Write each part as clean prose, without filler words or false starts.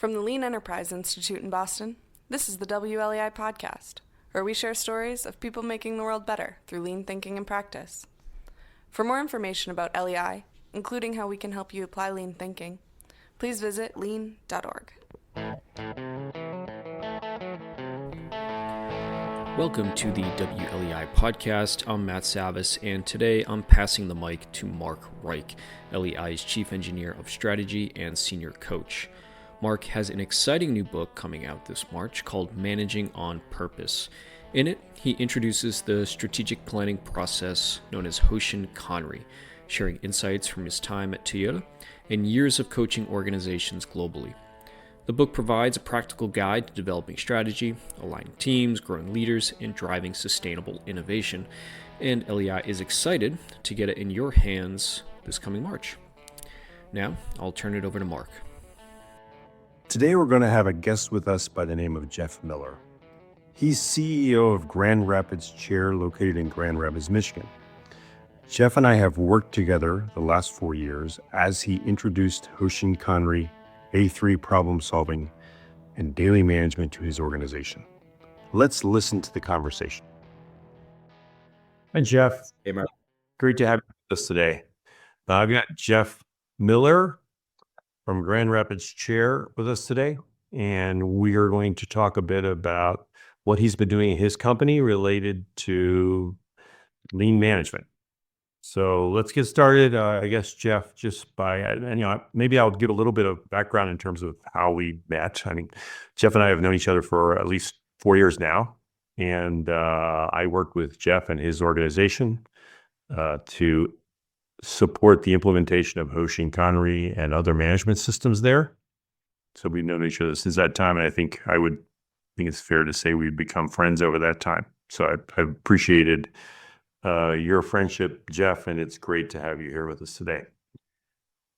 From the Lean Enterprise Institute in Boston, this is the WLEI podcast, where we share stories of people making the world better through lean thinking and practice. For more information about LEI, including how we can help you apply lean thinking, please visit lean.org. Welcome to the WLEI podcast. I'm Matt Savis, and today I'm passing the mic to Mark Riech, LEI's Chief Engineer of Strategy and Senior Coach. Mark has an exciting new book coming out this March called Managing on Purpose. In it, he introduces the strategic planning process known as Hoshin Kanri, sharing insights from his time at Toyota and years of coaching organizations globally. The book provides a practical guide to developing strategy, aligning teams, growing leaders, and driving sustainable innovation. And LEI is excited to get it in your hands this coming March. Now, I'll turn it over to Mark. Today, we're going to have a guest with us by the name of Geoff Miller. He's CEO of Grand Rapids Chair, located in Grand Rapids, Michigan. Geoff and I have worked together the last 4 years as he introduced Hoshin Kanri, A3 problem solving, and daily management to his organization. Let's listen to the conversation. Hi, Geoff. Hey, Mark. Great to have you with us today. I've got Geoff Miller from Grand Rapids Chair with us today, and we are going to talk a bit about what he's been doing in his company related to lean management. So let's get started. I guess, Geoff, just by, maybe I'll give a little bit of background in terms of how we met. I mean, Geoff and I have known each other for at least 4 years now. And I worked with Geoff and his organization to support the implementation of Hoshin Kanri and other management systems there. So we've known each other since that time. And I think it's fair to say we've become friends over that time. So I appreciated your friendship, Geoff, and it's great to have you here with us today.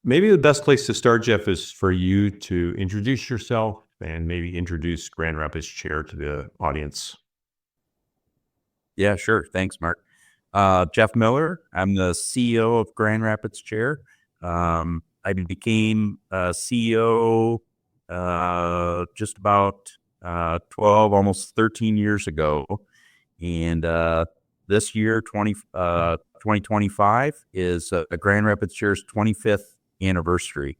Maybe the best place to start, Geoff, is for you to introduce yourself and maybe introduce Grand Rapids Chair to the audience. Yeah, sure. Thanks, Mark. Geoff Miller. I'm the CEO of Grand Rapids Chair. I became CEO just about 12, almost 13 years ago. And this year, 2025, is Grand Rapids Chair's 25th anniversary.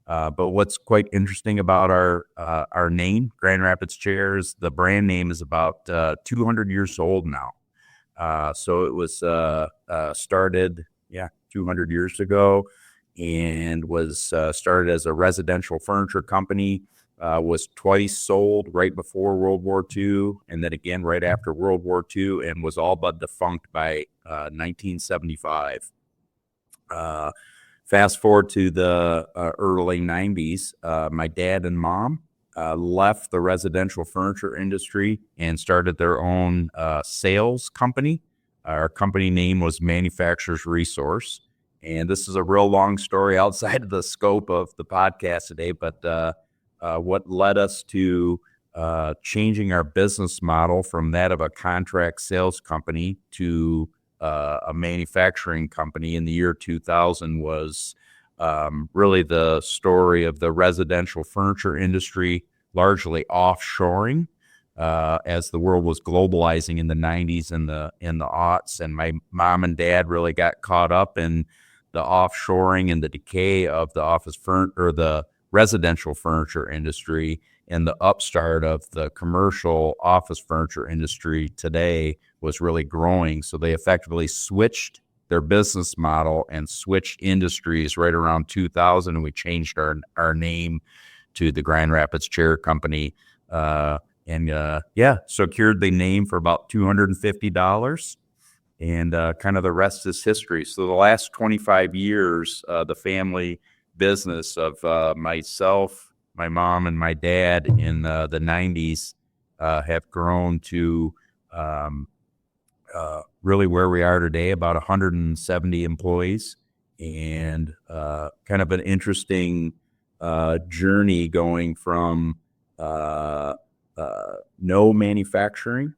But what's quite interesting about our name, Grand Rapids Chairs, the brand name is about 200 years old now. So it was started, 200 years ago, and was started as a residential furniture company. Was twice sold right before World War II, and then again right after World War II, and was all but defunct by 1975. Fast forward to the early 90s, my dad and mom left the residential furniture industry and started their own sales company. Our company name was Manufacturers Resource, and this is a real long story outside of the scope of the podcast today, but what led us to changing our business model from that of a contract sales company to a manufacturing company in the year 2000 was really the story of the residential furniture industry largely offshoring as the world was globalizing in the 90s and the aughts. And my mom and dad really got caught up in the offshoring and the decay of the residential furniture industry, and the upstart of the commercial office furniture industry today was really growing. So they effectively switched their business model and switched industries right around 2000, and we changed our name to the Grand Rapids Chair Company. Secured the name for about $250, and kind of the rest is history. So the last 25 years, the family business of myself, my mom, and my dad in the 90s have grown to really where we are today, about 170 employees, and kind of an interesting journey going from no manufacturing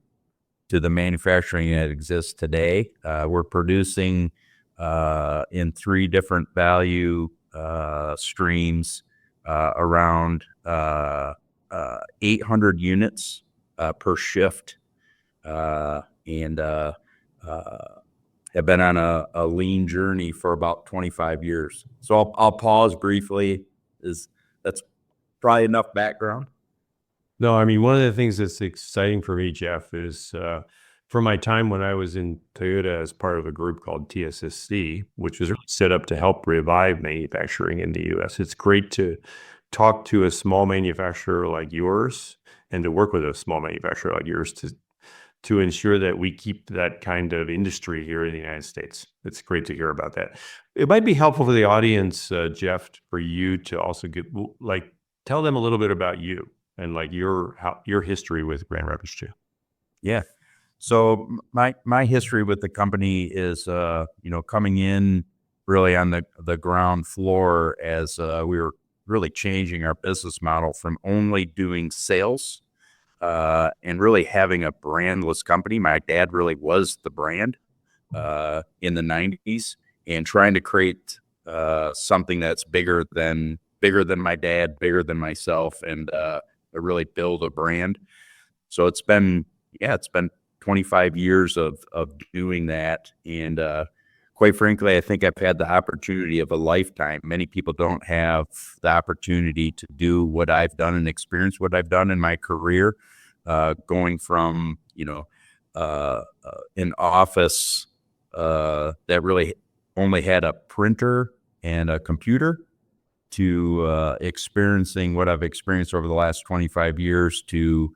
to the manufacturing that exists today. We're producing in three different value streams around 800 units per shift, and have been on a lean journey for about 25 years. So I'll pause briefly. That's probably enough background? No, I mean, one of the things that's exciting for me, Jeff, is from my time when I was in Toyota as part of a group called TSSC, which was set up to help revive manufacturing in the US. It's great to talk to a small manufacturer like yours and to work with a small manufacturer like yours to ensure that we keep that kind of industry here in the United States. It's great to hear about that. It might be helpful for the audience, Jeff, for you to also tell them a little bit about you and like your history with Grand Rapids too. Yeah. So my history with the company is, coming in really on the ground floor as we were really changing our business model from only doing sales and really having a brandless company. My dad really was the brand in the 90s, and trying to create something that's bigger than my dad, bigger than myself, and really build a brand. So it's been 25 years of doing that. And quite frankly, I think I've had the opportunity of a lifetime. Many people don't have the opportunity to do what I've done and experience what I've done in my career, going from, an office that really only had a printer and a computer to experiencing what I've experienced over the last 25 years to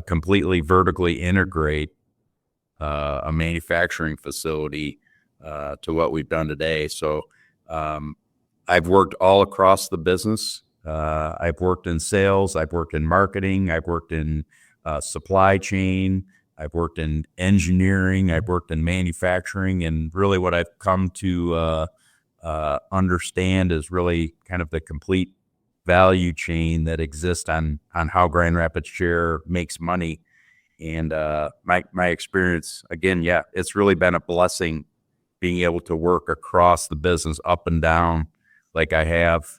completely vertically integrate a manufacturing facility to what we've done today. So I've worked all across the business. I've worked in sales. I've worked in marketing. I've worked in supply chain. I've worked in engineering. I've worked in manufacturing. And really what I've come to understand is really kind of the complete value chain that exists on how Grand Rapids Chair makes money. And my experience, again, it's really been a blessing being able to work across the business up and down like I have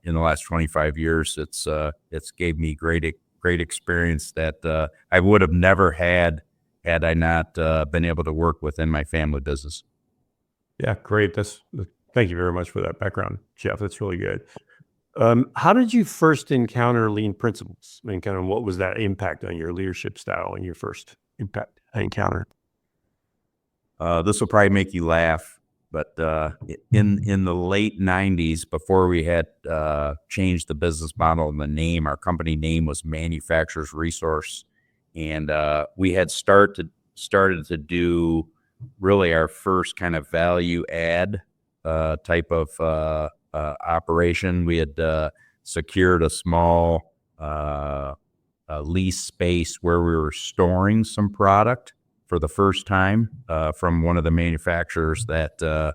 in the last 25 years. It's gave me great experience that I would have never had I not been able to work within my family business. Yeah, great. Thank you very much for that background, Jeff. That's really good. How did you first encounter lean principles? I mean, kind of what was that impact on your leadership style and your first encounter? This will probably make you laugh, but in the late 90s, before we had changed the business model and the name, our company name was Manufacturers Resource, and we had started to do really our first kind of value add type of operation. We had secured a small lease space where we were storing some product for the first time from one of the manufacturers that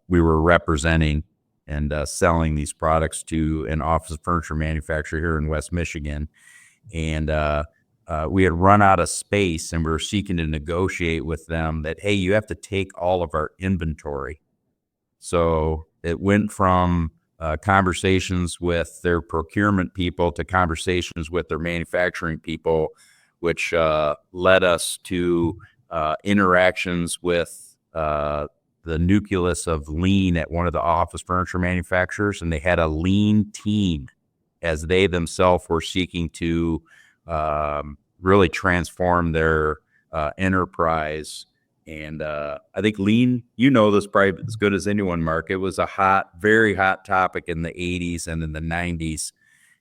we were representing and selling these products to an office furniture manufacturer here in West Michigan. And we had run out of space, and we were seeking to negotiate with them that, hey, you have to take all of our inventory. So it went from conversations with their procurement people to conversations with their manufacturing people, which led us to interactions with the nucleus of lean at one of the office furniture manufacturers. And they had a lean team as they themselves were seeking to really transform their enterprise. And I think lean, this probably as good as anyone, Mark. It was a very hot topic in the 80s and in the 90s.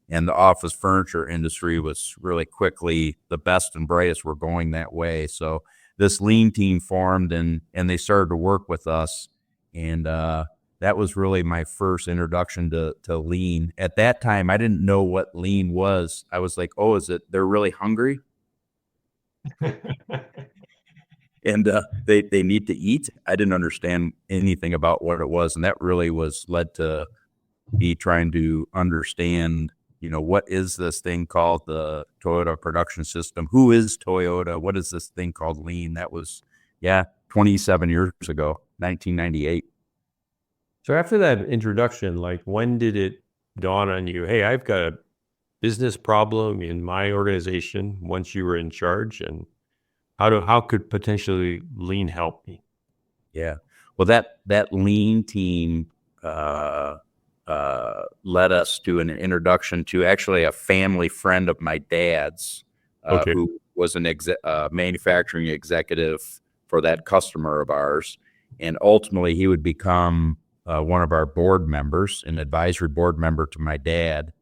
And the office furniture industry was really quickly, the best and brightest were going that way. So this lean team formed, and they started to work with us. And that was really my first introduction to lean. At that time, I didn't know what lean was. I was like, oh, is it they're really hungry? And they need to eat. I didn't understand anything about what it was. And that really led to me trying to understand, what is this thing called the Toyota production system? Who is Toyota? What is this thing called lean? That was, 27 years ago, 1998. So after that introduction, like when did it dawn on you, hey, I've got a business problem in my organization once you were in charge, and how could potentially lean help me? Yeah. Well, that lean team led us to an introduction to actually a family friend of my dad's, Okay. who was an manufacturing executive for that customer of ours, and ultimately he would become one of our board members, an advisory board member to my dad,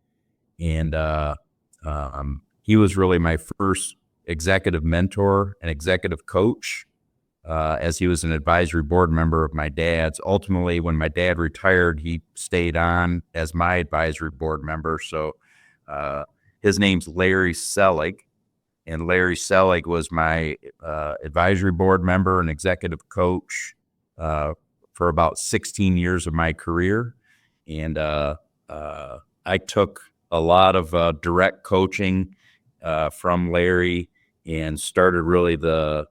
and he was really my first executive mentor and executive coach, as he was an advisory board member of my dad's. Ultimately, when my dad retired, he stayed on as my advisory board member. So his name's Larry Selig, and Larry Selig was my advisory board member and executive coach for about 16 years of my career. And I took a lot of direct coaching from Larry and started really the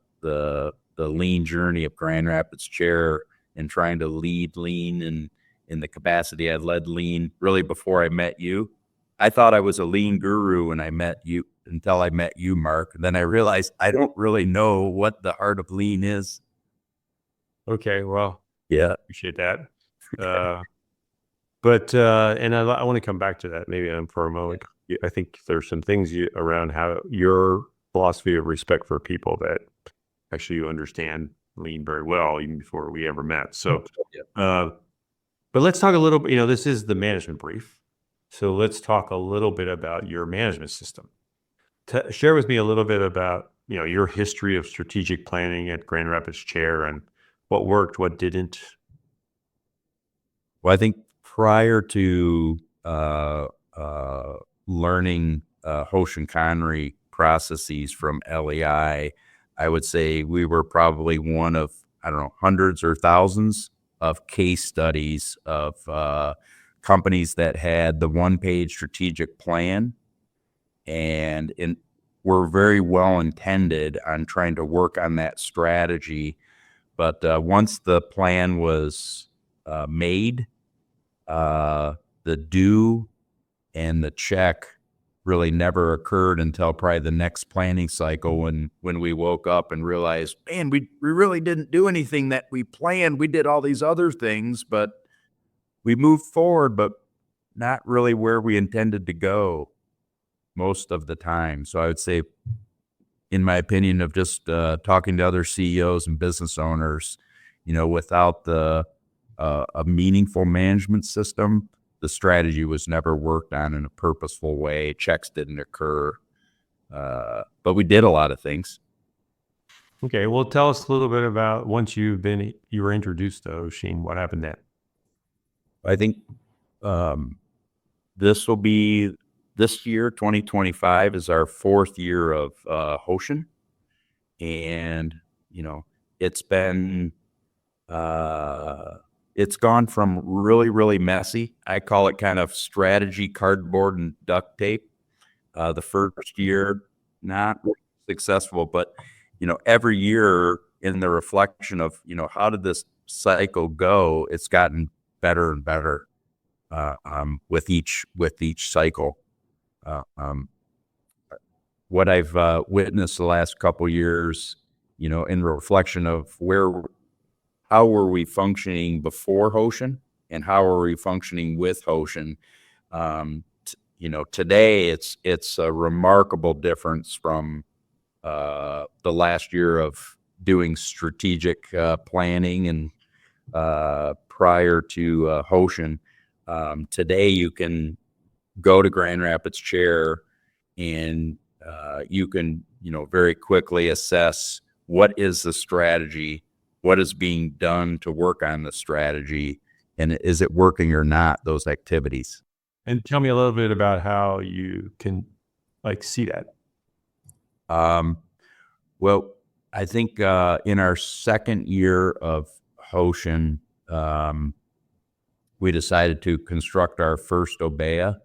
lean journey of Grand Rapids Chair and trying to lead lean in the capacity I led lean really before I met you. I thought I was a lean guru when I met you until I met you, Mark. And then I realized I don't really know what the heart of lean is. Okay. Well, Yeah. appreciate that. But and I want to come back to that maybe for a moment. I think there's some things around how your philosophy of respect for people that actually you understand lean very well, even before we ever met. So, but let's talk a little bit, this is the management brief. So let's talk a little bit about your management system. Share with me a little bit about, your history of strategic planning at Grand Rapids Chair and what worked, what didn't. Well, I think prior to learning Hoshin Kanri processes from LEI, I would say we were probably one of, I don't know, hundreds or thousands of case studies of companies that had the one-page strategic plan and were very well intended on trying to work on that strategy. But once the plan was made, the do and the check really never occurred until probably the next planning cycle when we woke up and realized, man, we really didn't do anything that we planned. We did all these other things, but we moved forward, but not really where we intended to go most of the time. So I would say, in my opinion, of just talking to other CEOs and business owners, without a meaningful management system, the strategy was never worked on in a purposeful way. Checks didn't occur, but we did a lot of things. Okay, well, tell us a little bit about once you were introduced to Hoshin, what happened then? I think this year, 2025, is our fourth year of Hoshin, and it's been. It's gone from really, really messy. I call it kind of strategy, cardboard, and duct tape. The first year, not successful, but, every year in the reflection of, how did this cycle go? It's gotten better and better with each cycle. What I've witnessed the last couple years, in reflection of how were we functioning before Hoshin and how are we functioning with Hoshin? Today it's a remarkable difference from the last year of doing strategic planning and prior to Hoshin. Today you can go to Grand Rapids Chair and you can very quickly assess what is the strategy, what is being done to work on the strategy, and is it working or not, those activities. And tell me a little bit about how you can see that. Well, I think in our second year of Hoshin, we decided to construct our first Obeya,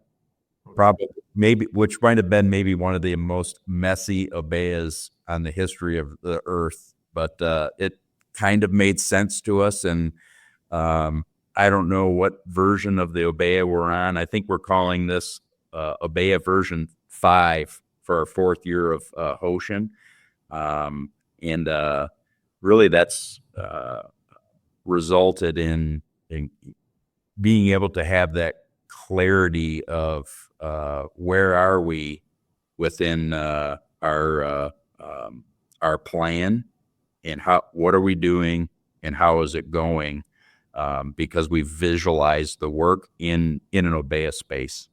which might have been maybe one of the most messy Obeyas on the history of the earth, but it kind of made sense to us. And I don't know what version of the Obeya we're on. I think we're calling this Obeya version 5 for our 4th year of Hoshin. And really that's resulted in being able to have that clarity of where are we within our plan, and what are we doing and how is it going, because we visualize the work in an Obeya space.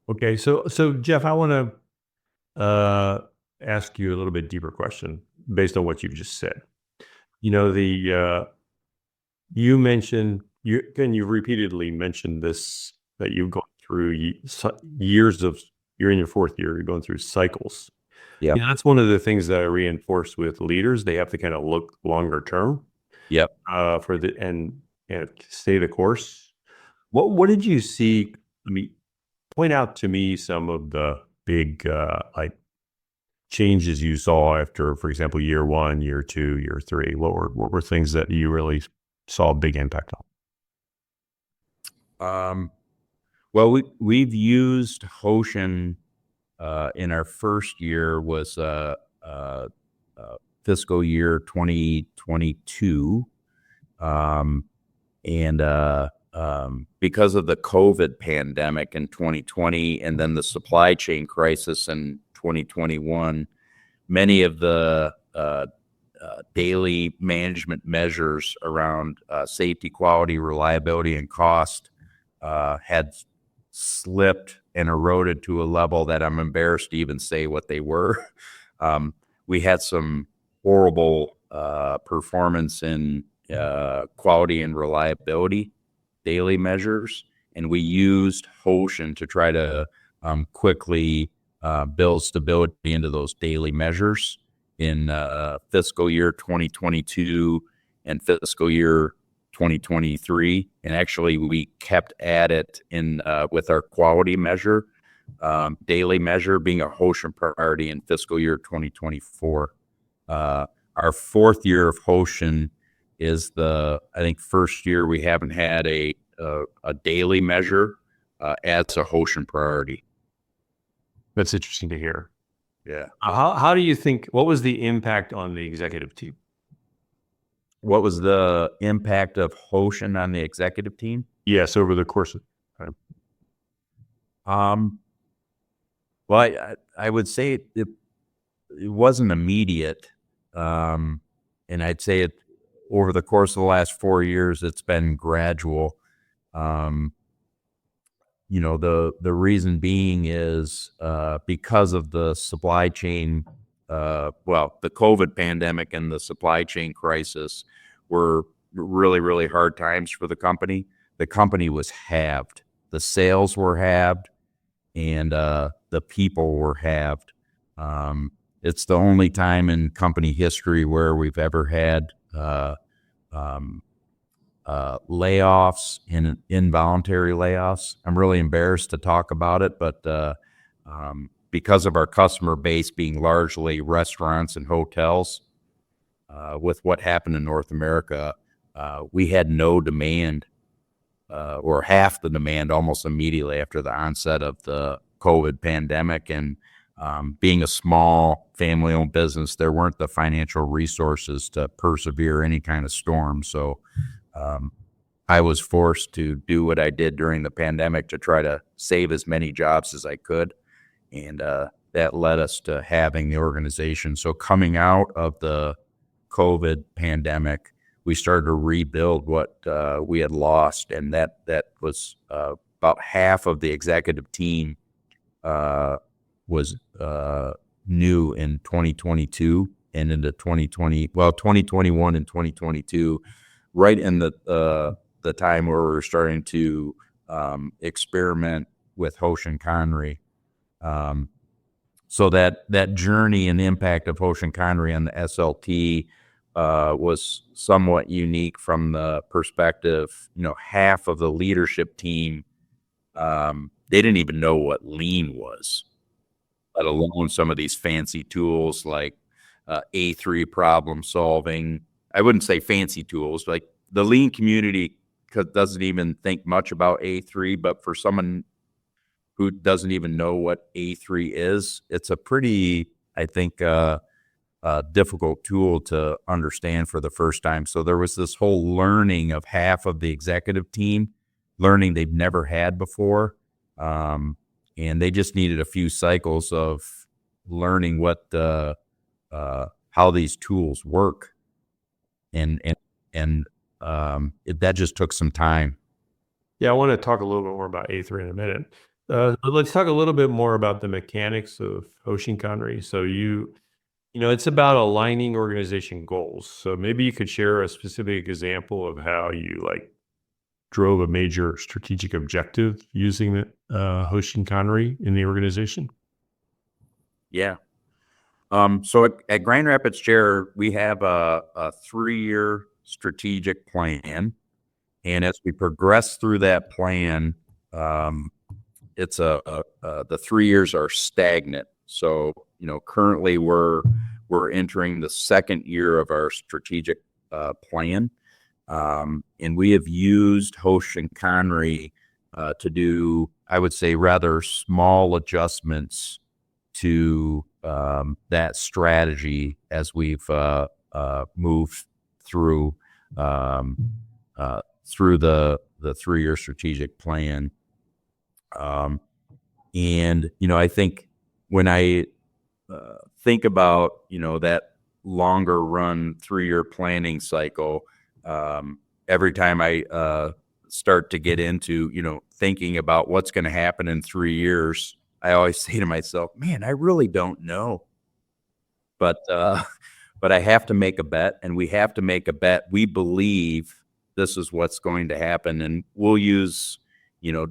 Okay, so Geoff, I want to ask you a little bit deeper question based on what you've just said. You mentioned you repeatedly mentioned this, that you've gone through years of, you're in your 4th year, you're going through cycles. Yep. That's one of the things that I reinforce with leaders. They have to kind of look longer term. Yep. For the and stay the course. What did you see? I mean, point out to me some of the big like changes you saw after, for example, year 1, year 2, year 3. What were things that you really saw a big impact on? Well, we've used Hoshin in our first year was fiscal year 2022, and because of the COVID pandemic in 2020 and then the supply chain crisis in 2021, many of the daily management measures around safety, quality, reliability, and cost had slipped and eroded to a level that I'm embarrassed to even say what they were. We had some horrible performance in quality and reliability daily measures, and we used Hoshin to try to quickly build stability into those daily measures in fiscal year 2022 and fiscal year 2023. And actually we kept at it in with our quality measure, daily measure being a Hoshin priority in fiscal year 2024. Our 4th year of Hoshin is I think first year we haven't had a daily measure as a Hoshin priority. That's interesting to hear. Yeah. How do you think, what was the impact on the executive team? What was the impact of Hoshin on the executive team? Yes, over the course of time. Well, I would say it wasn't immediate, and I'd say it over the course of the last 4 years, it's been gradual. The reason being is because of the supply chain, the COVID pandemic and the supply chain crisis were really, really hard times for the company. The company was halved. The sales were halved, and the people were halved. It's the only time in company history where we've ever had layoffs and involuntary layoffs. I'm really embarrassed to talk about it, but because of our customer base being largely restaurants and hotels, with what happened in North America, we had no demand, or half the demand almost immediately after the onset of the COVID pandemic. And being a small family-owned business, there weren't the financial resources to persevere any kind of storm. So I was forced to do what I did during the pandemic to try to save as many jobs as I could. And that led us to having the organization. So coming out of the COVID pandemic, we started to rebuild what we had lost. And that was about half of the executive team was new in 2022 and into 2021 and 2022, right in the time where we were starting to experiment with Hoshin Kanri. So that journey and impact of Hoshin Kanri on the SLT was somewhat unique from the perspective, half of the leadership team, they didn't even know what lean was, let alone some of these fancy tools like A3 problem solving. I wouldn't say fancy tools, like the lean community doesn't even think much about A3, but for someone who doesn't even know what A3 is, it's a pretty, I think, difficult tool to understand for the first time. So there was this whole learning of half of the executive team, learning they've never had before. And they just needed a few cycles of learning what how these tools work. That just took some time. Yeah, I want to talk a little bit more about A3 in a minute. Let's talk a little bit more about the mechanics of Hoshin Kanri. So it's about aligning organization goals. So maybe you could share a specific example of how you drove a major strategic objective using the Hoshin Kanri in the organization. Yeah. So at Grand Rapids Chair, we have a 3-year strategic plan. And as we progress through that plan, it's the 3 years are stagnant. So, currently we're entering the second year of our strategic plan. And we have used Hoshin Kanri to do, I would say, rather small adjustments to that strategy as we've moved through the 3-year strategic plan. And, I think when I think about, that longer run 3-year planning cycle, every time I start to get into, thinking about what's going to happen in 3 years, I always say to myself, man, I really don't know. But I have to make a bet, and we have to make a bet. We believe this is what's going to happen, and we'll use,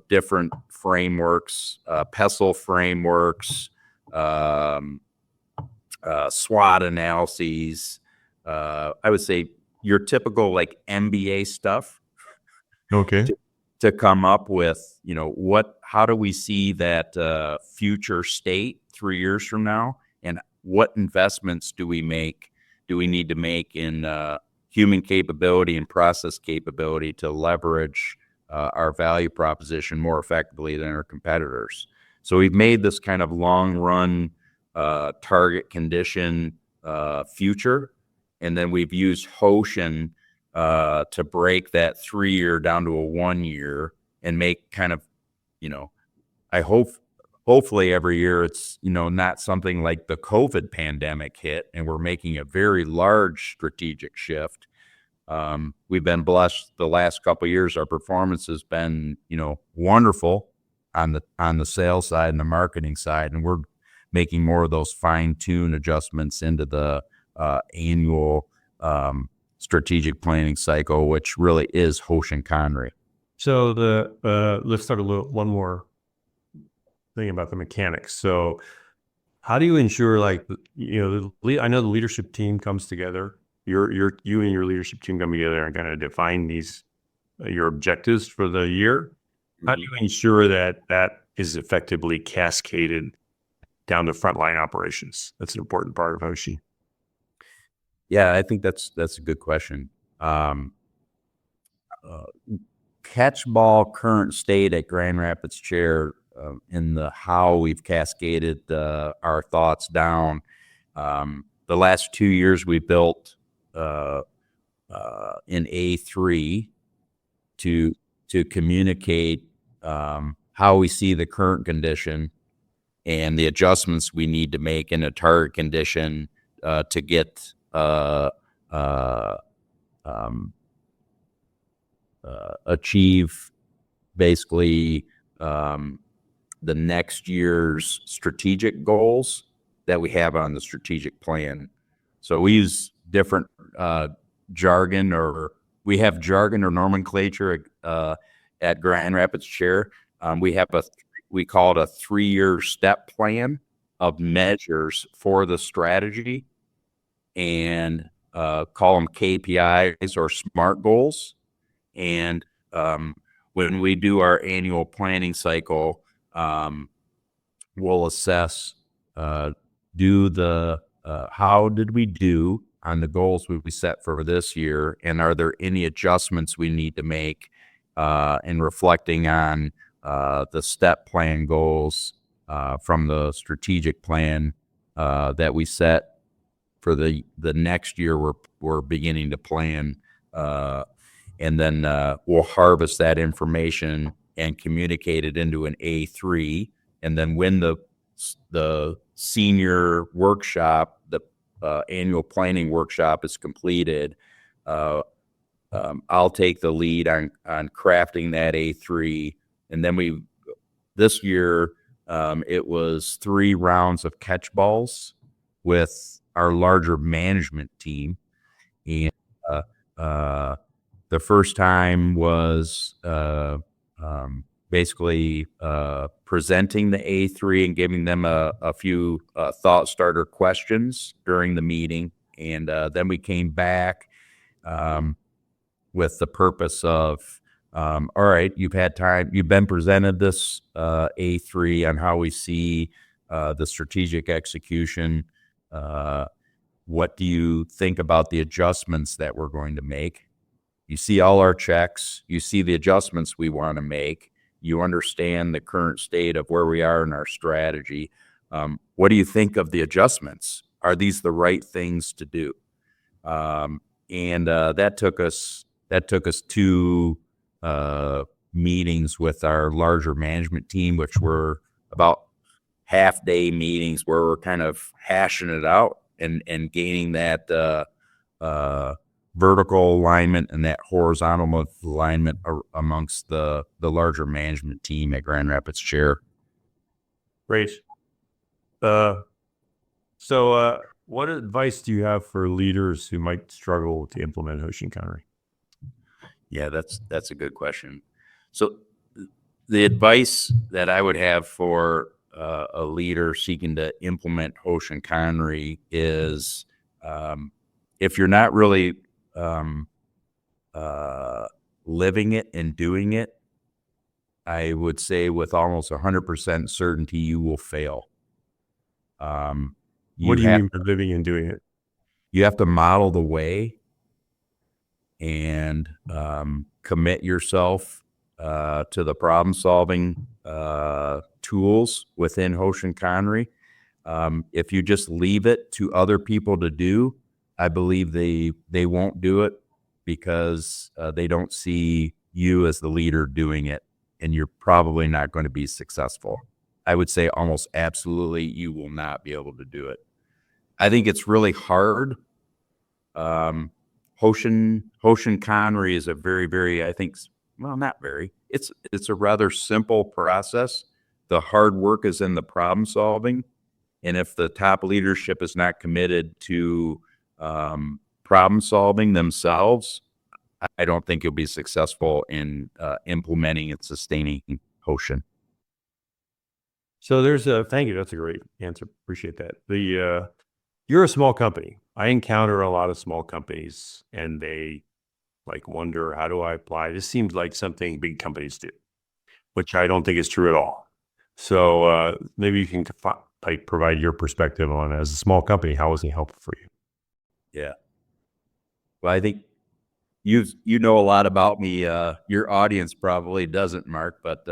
different frameworks, PESTLE frameworks, SWOT analyses. I would say your typical MBA stuff. Okay. To come up with, how do we see that future state 3 years from now, and what investments do we need to make in human capability and process capability to leverage our value proposition more effectively than our competitors. So we've made this kind of long run target condition future, and then we've used Hoshin to break that 3-year down to a 1 year and make kind of, hopefully every year it's, not something like the COVID pandemic hit and we're making a very large strategic shift. We've been blessed the last couple of years. Our performance has been, wonderful on the sales side and the marketing side. And we're making more of those fine-tune adjustments into the annual strategic planning cycle, which really is Hoshin Kanri. So let's talk one more thing about the mechanics. So how do you ensure I know the leadership team comes together. You and your leadership team come together and kind of define your objectives for the year. How do you ensure that is effectively cascaded down to frontline operations? That's an important part of Hoshin. Yeah, I think that's a good question. Catchball current state at Grand Rapids Chair, in how we've cascaded our thoughts down. The last 2 years we built in A3 to communicate how we see the current condition and the adjustments we need to make in a target condition to get achieve basically the next year's strategic goals that we have on the strategic plan. So we use different jargon, or we have jargon or nomenclature at Grand Rapids Chair. We call it a 3-year step plan of measures for the strategy, and call them KPIs or SMART goals. And when we do our annual planning cycle, we'll assess how did we do the goals we set for this year, and are there any adjustments we need to make in reflecting on the step plan goals from the strategic plan that we set for the next year we're beginning to plan, and then we'll harvest that information and communicate it into an A3, and then when the senior workshop, the annual planning workshop is completed, I'll take the lead on crafting that A3, and then this year it was 3 rounds of catchballs with our larger management team, and the first time was basically presenting the A3 and giving them a few thought starter questions during the meeting, and then we came back with the purpose of, all right, you've had time, you've been presented this A3 on how we see the strategic execution. What do you think about the adjustments that we're going to make? You see all our checks, you see the adjustments we want to make, you understand the current state of where we are in our strategy. What do you think of the adjustments? Are these the right things to do? And that took us 2 meetings with our larger management team, which were about half-day meetings where we're kind of hashing it out and gaining that vertical alignment and that horizontal alignment amongst the larger management team at Grand Rapids Chair. Great. So what advice do you have for leaders who might struggle to implement Hoshin Kanri? Yeah, that's a good question. So the advice that I would have for a leader seeking to implement Hoshin Kanri is, if you're not really living it and doing it, I would say with almost 100% certainty you will fail. What do you mean by living and doing it? You have to model the way and commit yourself to the problem-solving tools within Hoshin Kanri. If you just leave it to other people to do, I believe they won't do it because they don't see you as the leader doing it, and you're probably not going to be successful. I would say almost absolutely you will not be able to do it. I think it's really hard. Hoshin Kanri is a very, very, I think, well, not very. It's a rather simple process. The hard work is in the problem solving, and if the top leadership is not committed to problem solving themselves, I don't think you'll be successful in implementing and sustaining Hoshin. So thank you. That's a great answer. Appreciate that. You're a small company. I encounter a lot of small companies, and they wonder, how do I apply? This seems like something big companies do, which I don't think is true at all. So maybe you can provide your perspective on, as a small company, how is it helpful for you? Yeah. Well, I think you know a lot about me. Your audience probably doesn't, Mark, but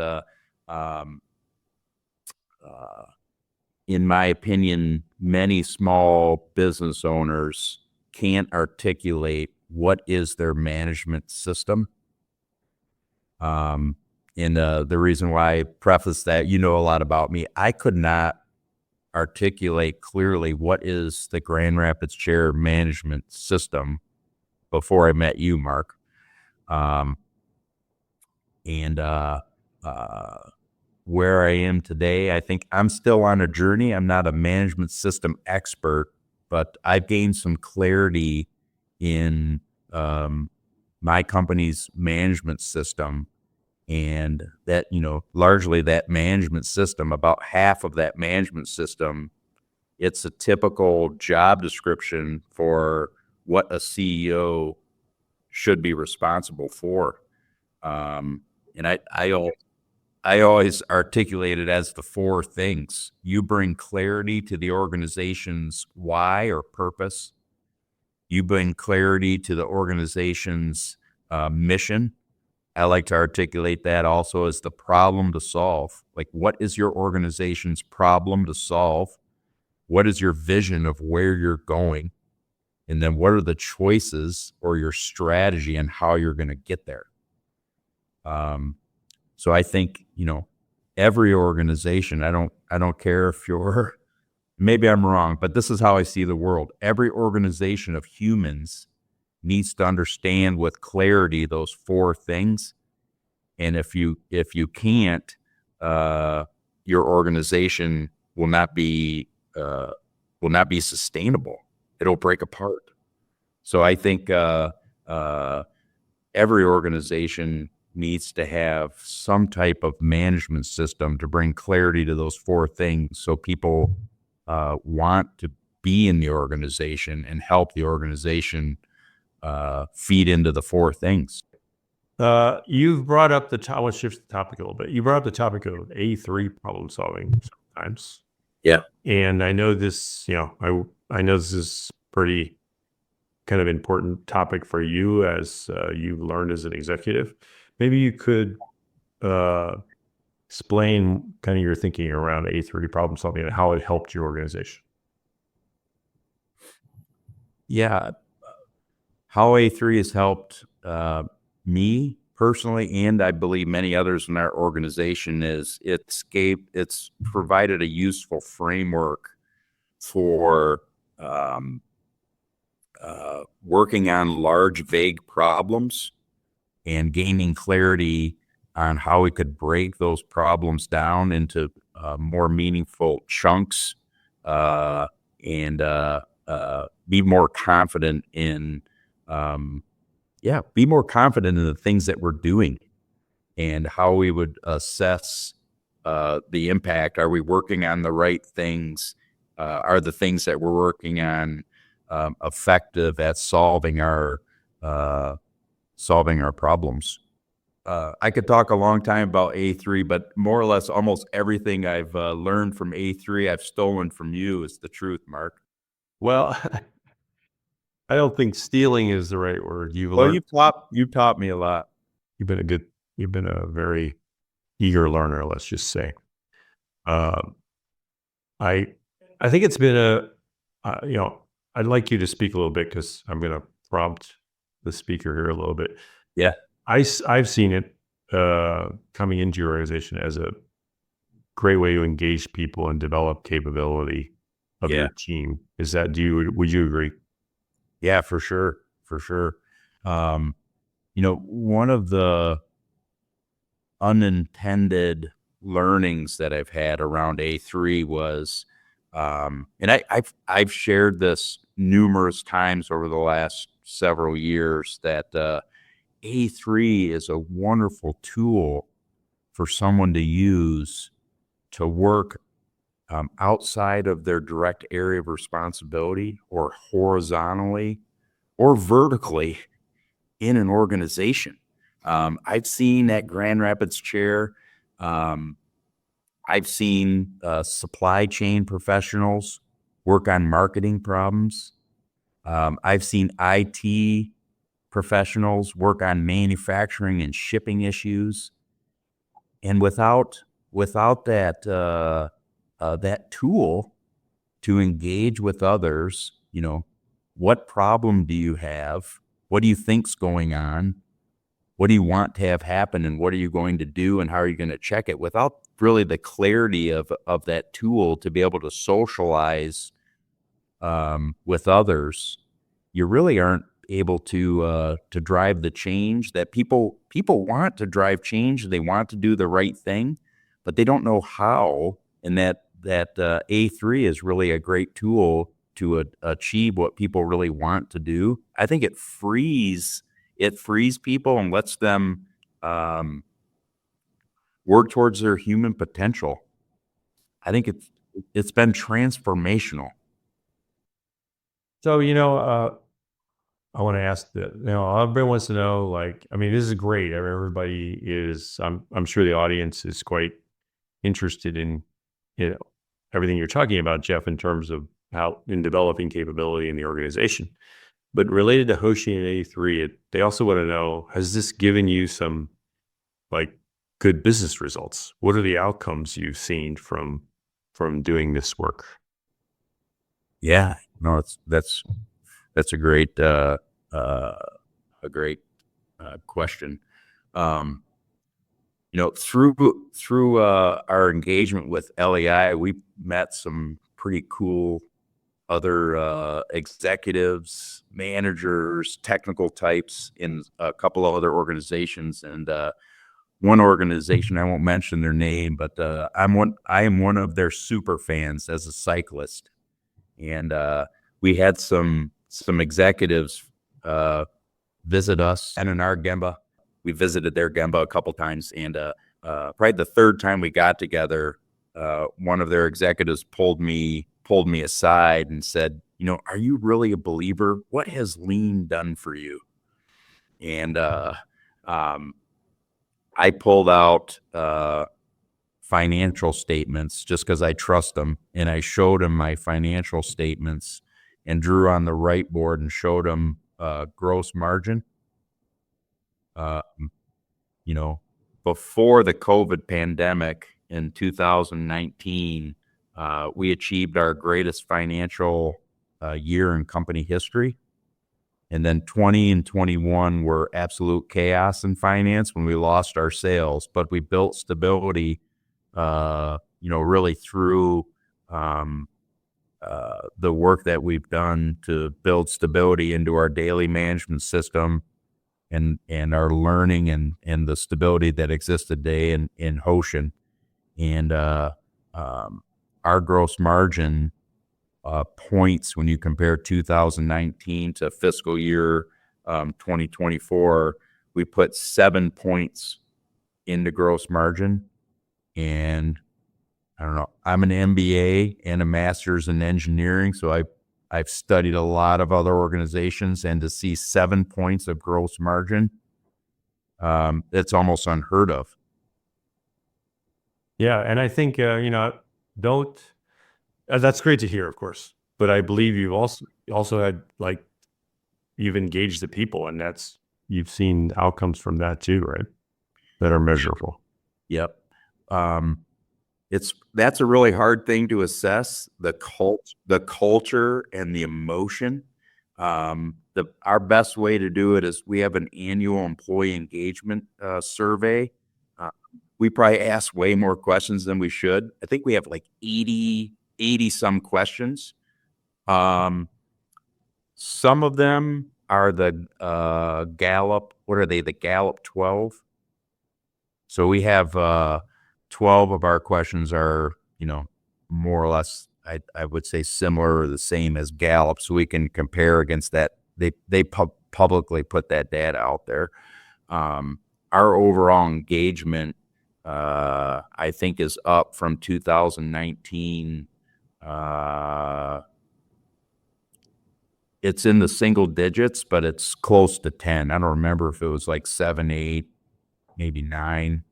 in my opinion, many small business owners can't articulate what is their management system. And the reason why I preface that, you know a lot about me, I could not articulate clearly what is the Grand Rapids Chair management system before I met you, Mark. Where I am today, I think I'm still on a journey. I'm not a management system expert, but I've gained some clarity in my company's management system, and that, largely that management system, about half of that management system, it's a typical job description for what a CEO should be responsible for. And I always articulate it as the 4 things. You bring clarity to the organization's why or purpose. You bring clarity to the organization's mission. I like to articulate that also as the problem to solve. Like, what is your organization's problem to solve? What is your vision of where you're going? And then what are the choices or your strategy and how you're going to get there? So I think, every organization, I don't care if you're, maybe I'm wrong, but this is how I see the world. Every organization of humans needs to understand with clarity those 4 things. And if you can't, your organization will not be sustainable. It'll break apart. So I think every organization needs to have some type of management system to bring clarity to those 4 things, so people want to be in the organization and help the organization feed into the 4 things. You've brought up let's shift the topic a little bit. You brought up the topic of A3 problem solving sometimes. Yeah. And I know this, I know this is pretty kind of important topic for you as you've learned as an executive. Maybe you could explain kind of your thinking around A3 problem solving and how it helped your organization. Yeah. How A3 has helped me personally, and I believe many others in our organization, is it's provided a useful framework for working on large, vague problems and gaining clarity on how we could break those problems down into more meaningful chunks and be more confident in the things that we're doing and how we would assess the impact. Are we working on the right things? Are the things that we're working on effective at solving our problems? I could talk a long time about A3, but more or less almost everything I've learned from A3, I've stolen from you, is the truth, Mark. Well, I don't think stealing is the right word. You've taught me a lot. You've been a very eager learner, let's just say. I think it's been I'd like you to speak a little bit, because I'm going to prompt the speaker here a little bit. Yeah. I've seen it coming into your organization as a great way to engage people and develop capability of your team. Would you agree? Yeah, for sure. For sure. One of the unintended learnings that I've had around A3 was, and I've shared this numerous times over the last several years, that A3 is a wonderful tool for someone to use to work outside of their direct area of responsibility, or horizontally or vertically in an organization. I've seen at Grand Rapids Chair, I've seen supply chain professionals work on marketing problems. I've seen IT professionals work on manufacturing and shipping issues. And without that that tool to engage with others, what problem do you have? What do you think's going on? What do you want to have happen? And what are you going to do? And how are you going to check it? Without really the clarity of that tool to be able to socialize with others, you really aren't able to drive the change that people want to drive change. They want to do the right thing, but they don't know how. And that A3 is really a great tool to achieve what people really want to do. I think it frees people and lets them work towards their human potential. I think it's been transformational. So, I want to ask that, everybody wants to know, this is great. Everybody is, I'm sure the audience is quite interested in, everything you're talking about, Geoff, in terms of how in developing capability in the organization. But related to Hoshin 83, they also want to know, has this given you some like good business results? What are the outcomes you've seen from doing this work? Yeah, no, that's a great question. Through our engagement with LEI, we met some pretty cool other executives, managers, technical types in a couple of other organizations, and one organization, I won't mention their name, but I am one of their super fans as a cyclist, and we had some executives visit us and in our Gemba. We visited their Gemba a couple times, and probably the third time we got together, one of their executives pulled me aside and said, "Are you really a believer? What has lean done for you?" And I pulled out financial statements just because I trust them, and I showed him my financial statements and drew on the right board and showed him gross margin. Before the COVID pandemic in 2019, we achieved our greatest financial year in company history. And then 20 and 21 were absolute chaos in finance when we lost our sales, but we built stability, really through the work that we've done to build stability into our daily management system and our learning and the stability that exists today in Hoshin. And our gross margin points when you compare 2019 to fiscal year 2024, we put 7 points into gross margin. And I don't know, I'm an MBA and a master's in engineering, so I've studied a lot of other organizations, and to see 7 points of gross margin, it's almost unheard of. Yeah, and I think that's great to hear, of course. But I believe you've also had you've engaged the people, and you've seen outcomes from that too, right? That are measurable. Yep. That's a really hard thing to assess, the culture and the emotion. Our best way to do it is we have an annual employee engagement survey. We probably ask way more questions than we should. I think we have 80 some questions. Some of them are the Gallup. What are they? The Gallup 12. So we have 12 of our questions are, more or less, I would say similar or the same as Gallup, so we can compare against that. They publicly put that data out there. Our overall engagement, I think, is up from 2019. It's in the single digits, but it's close to 10. I don't remember if it was 7, 8, maybe 9.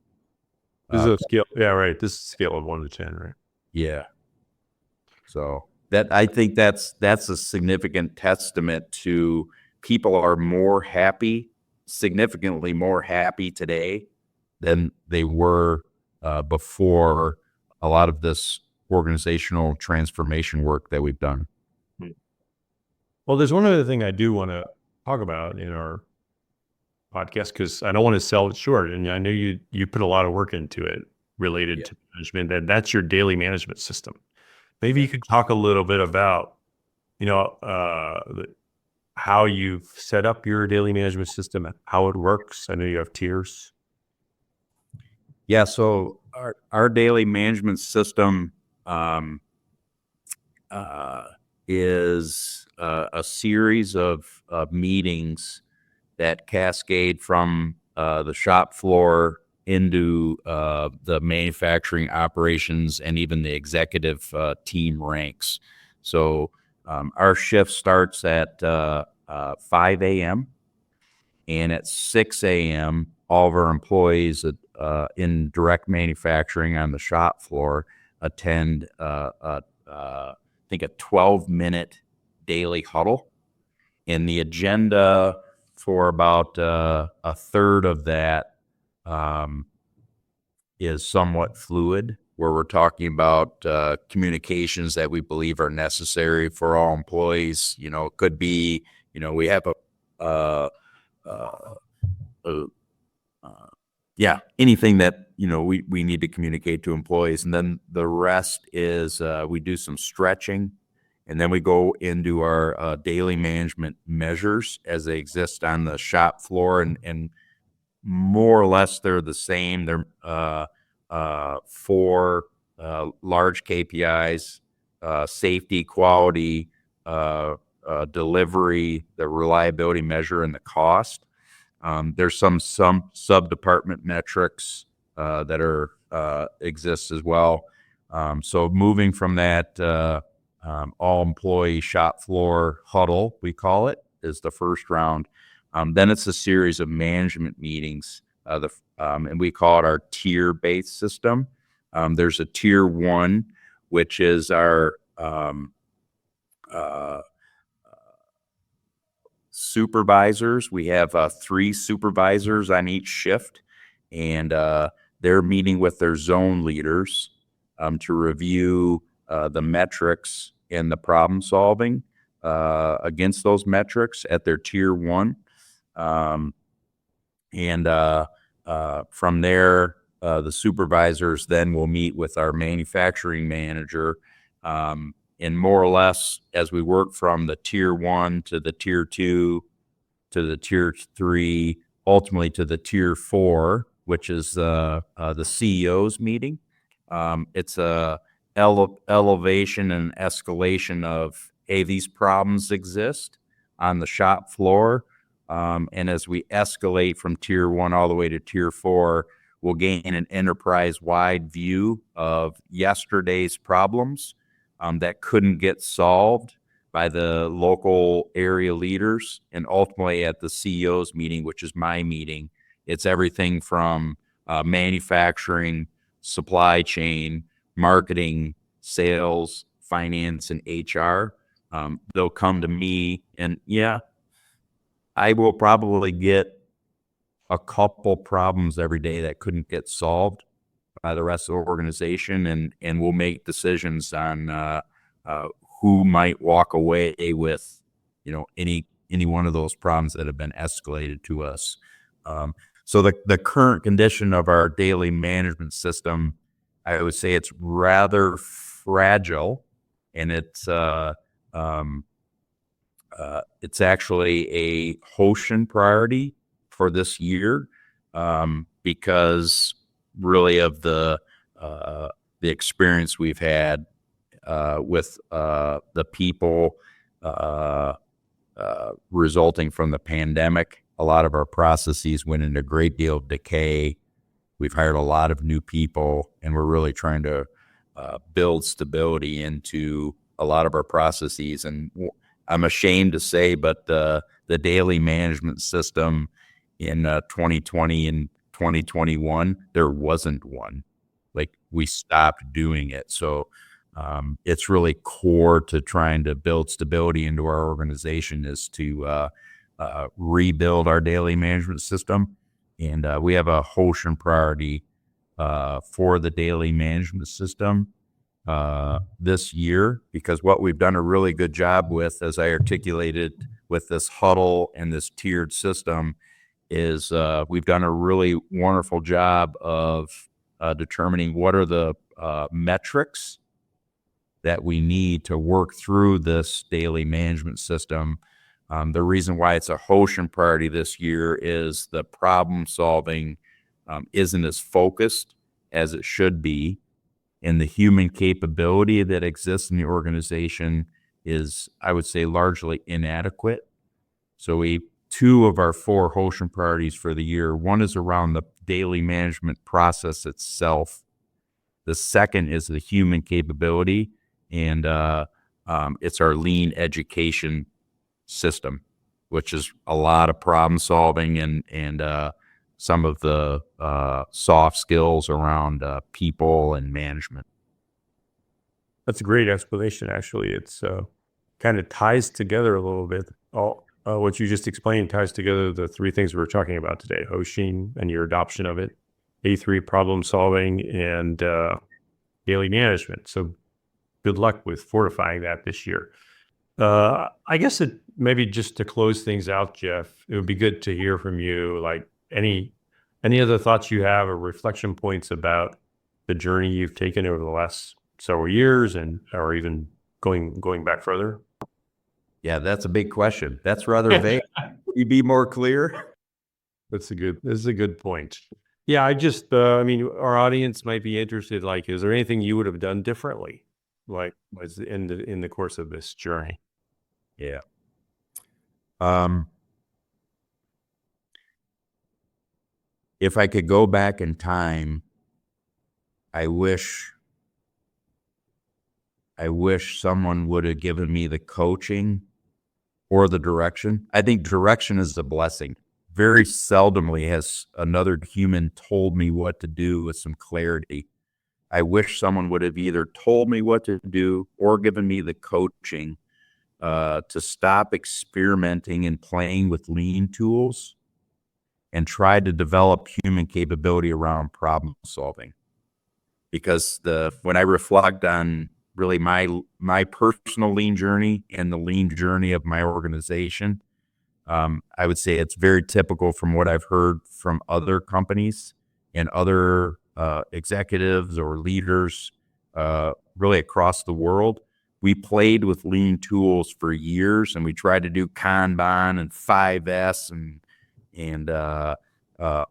This is a scale. Yeah, right. This is a scale of 1 to 10, right? Yeah. So I think that's a significant testament to people are more happy, significantly more happy today than they were before a lot of this organizational transformation work that we've done. Well, there's one other thing I do want to talk about in our podcast, because I don't want to sell it short. And I know you put a lot of work into it related to management, and that's your daily management system. Maybe you could talk a little bit about, how you've set up your daily management system and how it works. I know you have tiers. Yeah. So our daily management system is a series of meetings that cascade from the shop floor into the manufacturing operations and even the executive team ranks. So our shift starts at 5 a.m. and at 6 a.m., all of our employees in direct manufacturing on the shop floor attend, I think, a 12-minute daily huddle. And the agenda for about a third of that is somewhat fluid, where we're talking about communications that we believe are necessary for all employees. It could be, we have anything that, we need to communicate to employees. And then the rest is we do some stretching, and then we go into our daily management measures as they exist on the shop floor, and more or less they're the same. They're four large KPIs: safety, quality, delivery, the reliability measure, and the cost. There's some sub-department metrics that are exist as well. So moving from that all employee shop floor huddle, we call it, is the first round. Then it's a series of management meetings, and we call it our tier-based system. There's a tier 1, which is our supervisors. We have 3 supervisors on each shift, and they're meeting with their zone leaders to review the metrics and the problem solving against those metrics at their tier 1. From there, the supervisors then will meet with our manufacturing manager, and more or less, as we work from the tier 1 to the tier 2 to the tier 3, ultimately to the tier 4, which is the CEO's meeting. It's a elevation and escalation of, hey, these problems exist on the shop floor. And as we escalate from tier 1 all the way to tier 4, we'll gain an enterprise-wide view of yesterday's problems that couldn't get solved by the local area leaders. And ultimately at the CEO's meeting, which is my meeting, it's everything from manufacturing, supply chain, marketing, sales, finance, and HR. They'll come to me, and I will probably get a couple problems every day that couldn't get solved by the rest of the organization, and we'll make decisions on who might walk away with, any one of those problems that have been escalated to us. So the current condition of our daily management system, I would say it's rather fragile, and it's actually a Hoshin priority for this year, because really of the experience we've had with the people resulting from the pandemic. A lot of our processes went into a great deal of decay. We've hired a lot of new people, and we're really trying to build stability into a lot of our processes. And I'm ashamed to say, but the daily management system in 2020 and 2021, there wasn't one. Like, we stopped doing it. So it's really core to trying to build stability into our organization is to rebuild our daily management system. And we have a Hoshin priority for the daily management system this year, because what we've done a really good job with, as I articulated with this huddle and this tiered system, is we've done a really wonderful job of determining what are the metrics that we need to work through this daily management system. The reason why it's a Hoshin priority this year is the problem solving isn't as focused as it should be, and the human capability that exists in the organization is, I would say, largely inadequate. So 2 of our 4 Hoshin priorities for the year, one is around the daily management process itself. The second is the human capability, and it's our lean education system, which is a lot of problem solving and some of the soft skills around people and management. That's a great explanation, actually. It's kind of ties together a little bit, all what you just explained ties together the three things we were talking about today: Hoshin and your adoption of it, A3 problem solving, and daily management. So good luck with fortifying that this year. I guess maybe just to close things out, Geoff, it would be good to hear from you. Like any other thoughts you have or reflection points about the journey you've taken over the last several years, or even going back further. Yeah, that's a big question. That's rather vague. Can you be more clear? This is a good point. Yeah, I mean, our audience might be interested. Like, is there anything you would have done differently, like was in the course of this journey? Yeah. If I could go back in time, I wish someone would have given me the coaching or the direction. I think direction is a blessing. Very seldomly has another human told me what to do with some clarity. I wish someone would have either told me what to do or given me the coaching to stop experimenting and playing with lean tools and try to develop human capability around problem solving. Because when I reflect on really my personal lean journey and the lean journey of my organization, I would say it's very typical from what I've heard from other companies and other executives or leaders really across the world. We played with lean tools for years, and we tried to do Kanban and 5S and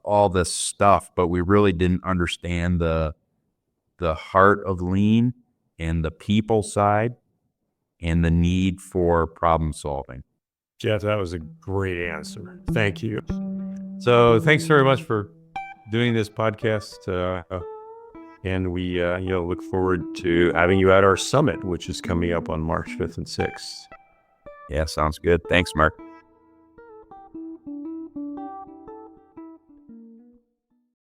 all this stuff, but we really didn't understand the heart of lean and the people side and the need for problem solving. Geoff, that was a great answer. Thank you. So thanks very much for doing this podcast. And we look forward to having you at our summit, which is coming up on March 5th and 6th. Yeah, sounds good. Thanks, Mark.